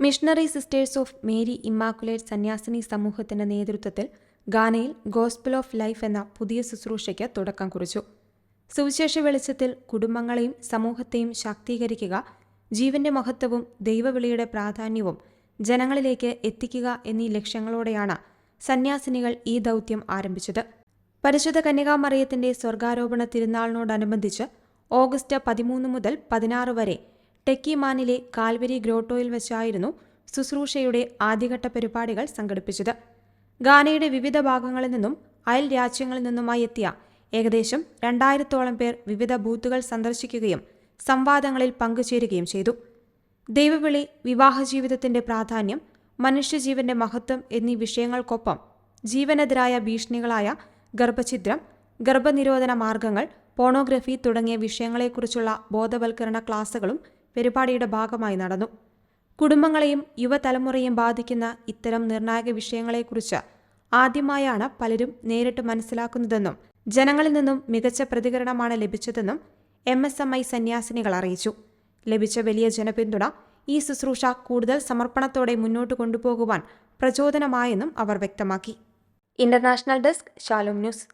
Missionary sisters of Mary immaculate സന്യാസിനി സമൂഹത്തിന്റെ നേതൃത്വത്തിൽ ഗാനയിൽ ഗോസ്പൽ ഓഫ് ലൈഫ് എന്ന പുതിയ ശുശ്രൂഷയ്ക്ക് തുടക്കം കുറിച്ചു. സുവിശേഷ വെളിച്ചത്തിൽ കുടുംബങ്ങളെയും സമൂഹത്തെയും ശാക്തീകരിക്കുക, ജീവന്റെ മഹത്വവും ദൈവവിളിയുടെ പ്രാധാന്യവും ജനങ്ങളിലേക്ക് എത്തിക്കുക എന്നീ ലക്ഷ്യങ്ങളോടെയാണ് സന്യാസിനികൾ ഈ ദൗത്യം ആരംഭിച്ചത്. പരിശുദ്ധ കന്യകാമറിയത്തിന്റെ സ്വർഗാരോപണ തിരുനാളിനോടനുബന്ധിച്ച് ഓഗസ്റ്റ് 13 മുതൽ 16 വരെ ടെക്കിമാനിലെ കാൽവരി ഗ്രോട്ടോയിൽ വെച്ചായിരുന്നു ശുശ്രൂഷയുടെ ആദ്യഘട്ട പരിപാടികൾ സംഘടിപ്പിച്ചത്. ഗാനയുടെ വിവിധ ഭാഗങ്ങളിൽ നിന്നും അയൽ രാജ്യങ്ങളിൽ നിന്നുമായി എത്തിയ ഏകദേശം 2000-ഓളം പേർ വിവിധ ബൂത്തുകൾ സന്ദർശിക്കുകയും സംവാദങ്ങളിൽ പങ്കുചേരുകയും ചെയ്തു. ദൈവവിളി, വിവാഹജീവിതത്തിന്റെ പ്രാധാന്യം, മനുഷ്യജീവന്റെ മഹത്വം എന്നീ വിഷയങ്ങൾക്കൊപ്പം ജീവനെതിരായ ഭീഷണികളായ ഗർഭഛിദ്രം, ഗർഭനിരോധന മാർഗങ്ങൾ, പോണോഗ്രഫി തുടങ്ങിയ വിഷയങ്ങളെക്കുറിച്ചുള്ള ബോധവൽക്കരണ ക്ലാസുകളും പരിപാടിയുടെ ഭാഗമായി നടന്നു. കുടുംബങ്ങളെയും യുവതലമുറയെയും ബാധിക്കുന്ന ഇത്തരം നിർണായക വിഷയങ്ങളെക്കുറിച്ച് ആദ്യമായാണ് പലരും നേരിട്ട് മനസ്സിലാക്കുന്നതെന്നും ജനങ്ങളിൽ നിന്നും മികച്ച പ്രതികരണമാണ് ലഭിച്ചതെന്നും MSMI സന്യാസിനികൾ അറിയിച്ചു. ലഭിച്ച വലിയ ജനപിന്തുണ ഈ ശുശ്രൂഷ കൂടുതൽ സമർപ്പണത്തോടെ മുന്നോട്ട് കൊണ്ടുപോകുവാൻ പ്രചോദനമായെന്നും അവർ വ്യക്തമാക്കി. International desk, Shalom news.